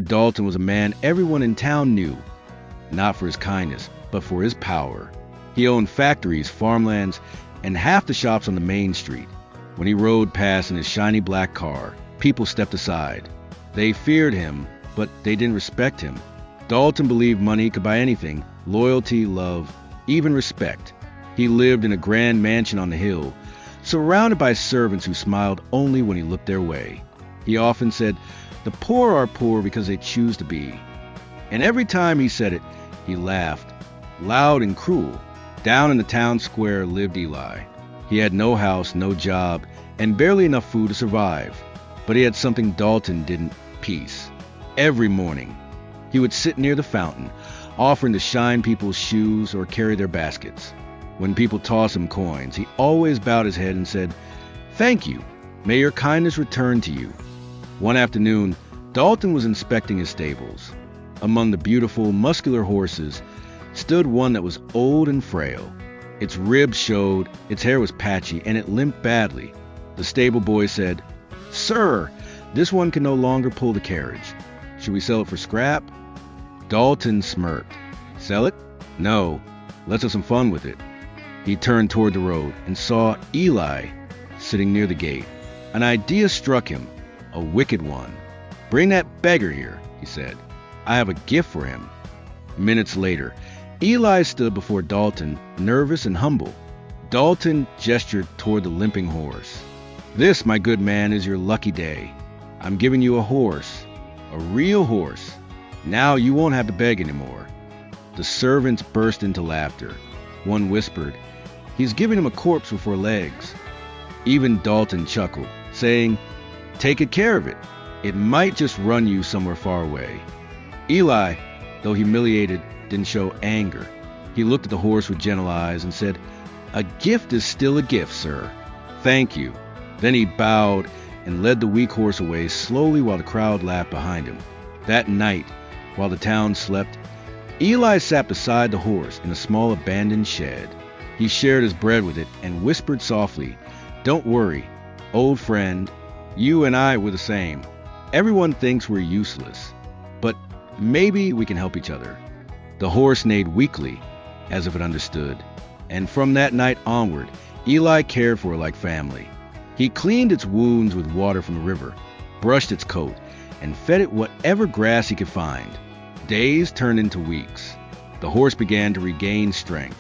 Dalton was a man everyone in town knew, not for his kindness, but for his power. He owned factories, farmlands, and half the shops on the main street. When he rode past in his shiny black car, people stepped aside. They feared him, but they didn't respect him. Dalton believed money could buy anything: loyalty, love, even respect. He lived in a grand mansion on the hill, surrounded by servants who smiled only when he looked their way. He often said, "The poor are poor because they choose to be." And every time he said it, he laughed, loud and cruel. Down in the town square lived Eli. He had no house, no job, and barely enough food to survive. But he had something Dalton didn't: peace. Every morning, he would sit near the fountain, offering to shine people's shoes or carry their baskets. When people tossed him coins, he always bowed his head and said, "Thank you. May your kindness return to you." One afternoon, Dalton was inspecting his stables. Among the beautiful, muscular horses stood one that was old and frail. Its ribs showed, its hair was patchy, and it limped badly. The stable boy said, "Sir, this one can no longer pull the carriage. Should we sell it for scrap?" Dalton smirked. "Sell it? No. Let's have some fun with it." He turned toward the road and saw Eli sitting near the gate. An idea struck him, a wicked one. "Bring that beggar here," he said. "I have a gift for him." Minutes later, Eli stood before Dalton, nervous and humble. Dalton gestured toward the limping horse. "This, my good man, is your lucky day. I'm giving you a horse, a real horse. Now you won't have to beg anymore." The servants burst into laughter. One whispered, "He's giving him a corpse with 4 legs." Even Dalton chuckled, saying, "Take good care of it. It might just run you somewhere far away." Eli, though humiliated, didn't show anger. He looked at the horse with gentle eyes and said, "A gift is still a gift, sir. Thank you." Then he bowed and led the weak horse away slowly while the crowd laughed behind him. That night, while the town slept, Eli sat beside the horse in a small abandoned shed. He shared his bread with it and whispered softly, "Don't worry, old friend. You and I were the same. Everyone thinks we're useless, but maybe we can help each other." The horse neighed weakly, as if it understood. And from that night onward, Eli cared for it like family. He cleaned its wounds with water from the river, brushed its coat, and fed it whatever grass he could find. Days turned into weeks. The horse began to regain strength.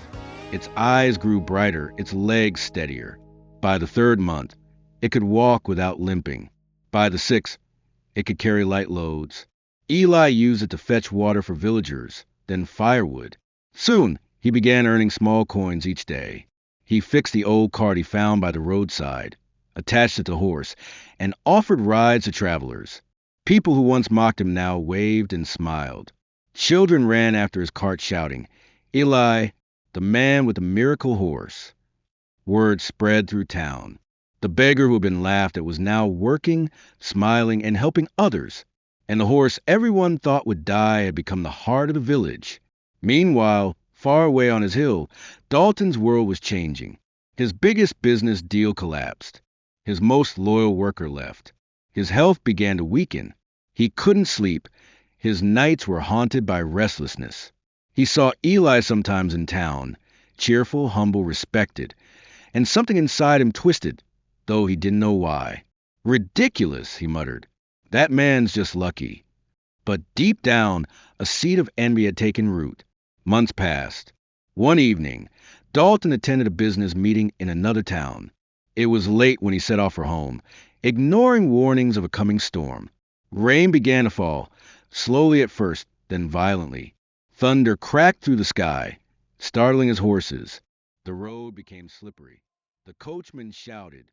Its eyes grew brighter, its legs steadier. By the 3rd month, it could walk without limping. By the 6th, it could carry light loads. Eli used it to fetch water for villagers, then firewood. Soon, he began earning small coins each day. He fixed the old cart he found by the roadside, attached it to the horse, and offered rides to travelers. People who once mocked him now waved and smiled. Children ran after his cart shouting, "Eli, the man with the miracle horse." Word spread through town. The beggar who had been laughed at was now working, smiling, and helping others. And the horse everyone thought would die had become the heart of the village. Meanwhile, far away on his hill, Dalton's world was changing. His biggest business deal collapsed. His most loyal worker left. His health began to weaken. He couldn't sleep. His nights were haunted by restlessness. He saw Eli sometimes in town, cheerful, humble, respected, and something inside him twisted, though he didn't know why. "Ridiculous," he muttered. "That man's just lucky." But deep down, a seed of envy had taken root. Months passed. One evening, Dalton attended a business meeting in another town. It was late when he set off for home, ignoring warnings of a coming storm. Rain began to fall, slowly at first, then violently. Thunder cracked through the sky, startling his horses. The road became slippery. The coachman shouted,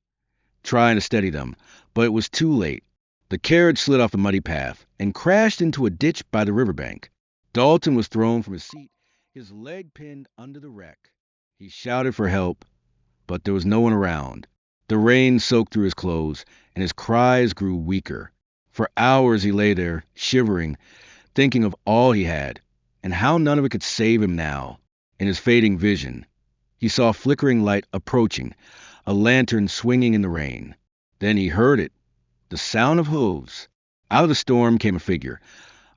trying to steady them, but it was too late. The carriage slid off the muddy path and crashed into a ditch by the riverbank. Dalton was thrown from his seat, his leg pinned under the wreck. He shouted for help, but there was no one around. The rain soaked through his clothes, and his cries grew weaker. For hours he lay there, shivering, thinking of all he had, and how none of it could save him now. In his fading vision, he saw a flickering light approaching, a lantern swinging in the rain. Then he heard it, the sound of hooves. Out of the storm came a figure,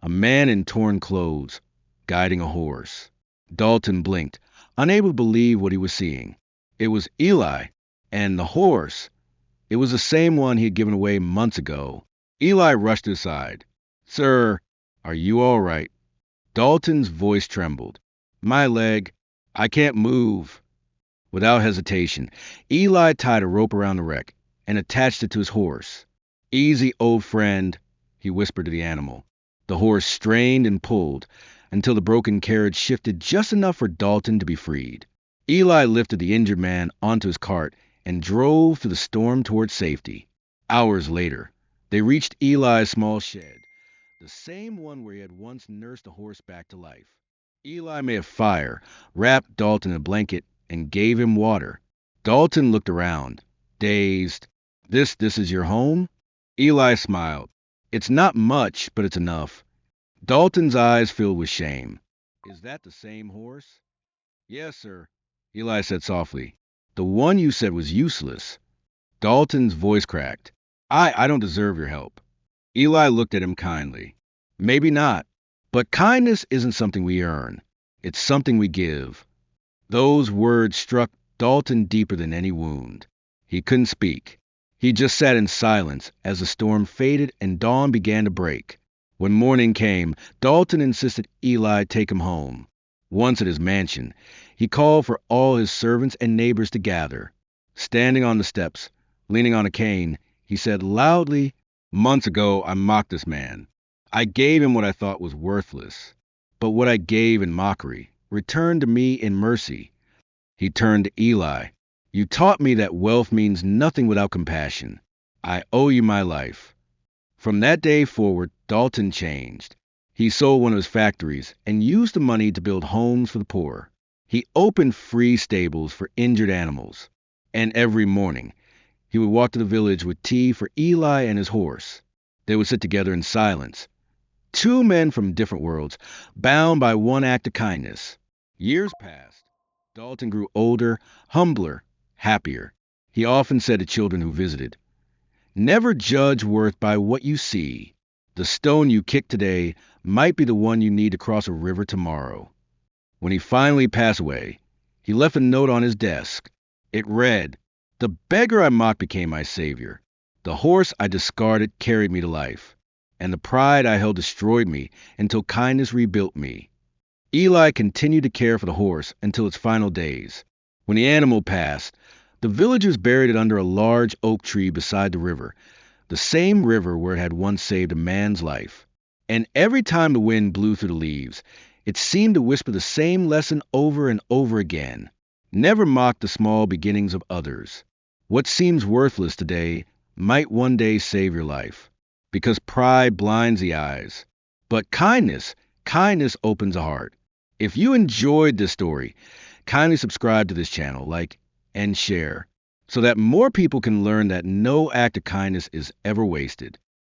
A man in torn clothes, guiding a horse. Dalton blinked, unable to believe what he was seeing. It was Eli, and the horse. It was the same one he had given away months ago. Eli rushed aside. Sir, are you all right? Dalton's voice trembled. My leg. I can't move. Without hesitation, Eli tied a rope around the wreck and attached it to his horse. Easy, old friend, he whispered to the animal. The horse strained and pulled until the broken carriage shifted just enough for Dalton to be freed. Eli lifted the injured man onto his cart and drove through the storm toward safety. Hours later, they reached Eli's small shed, the same one where he had once nursed the horse back to life. Eli made a fire, wrapped Dalton in a blanket, and gave him water. Dalton looked around, dazed. This is your home? Eli smiled. It's not much, but it's enough. Dalton's eyes filled with shame. Is that the same horse? Yes, sir, Eli said softly. The one you said was useless. Dalton's voice cracked. I don't deserve your help. Eli looked at him kindly. Maybe not, but kindness isn't something we earn. It's something we give. Those words struck Dalton deeper than any wound. He couldn't speak. He just sat in silence as the storm faded and dawn began to break. When morning came, Dalton insisted Eli take him home. Once at his mansion, he called for all his servants and neighbors to gather. Standing on the steps, leaning on a cane, he said loudly, Months ago I mocked this man. I gave him what I thought was worthless. But what I gave in mockery returned to me in mercy. He turned to Eli. You taught me that wealth means nothing without compassion. I owe you my life. From that day forward, Dalton changed. He sold one of his factories and used the money to build homes for the poor. He opened free stables for injured animals. And every morning, he would walk to the village with tea for Eli and his horse. They would sit together in silence. Two men from different worlds, bound by one act of kindness. Years passed. Dalton grew older, humbler, happier. He often said to children who visited, Never judge worth by what you see. The stone you kick today might be the one you need to cross a river tomorrow. When he finally passed away, he left a note on his desk. It read, The beggar I mocked became my savior. The horse I discarded carried me to life. And the pride I held destroyed me until kindness rebuilt me. Eli continued to care for the horse until its final days. When the animal passed, the villagers buried it under a large oak tree beside the river, the same river where it had once saved a man's life. And every time the wind blew through the leaves, it seemed to whisper the same lesson over and over again. Never mock the small beginnings of others. What seems worthless today might one day save your life, because pride blinds the eyes. But kindness opens the heart. If you enjoyed this story, kindly subscribe to this channel, like, and share, so that more people can learn that no act of kindness is ever wasted.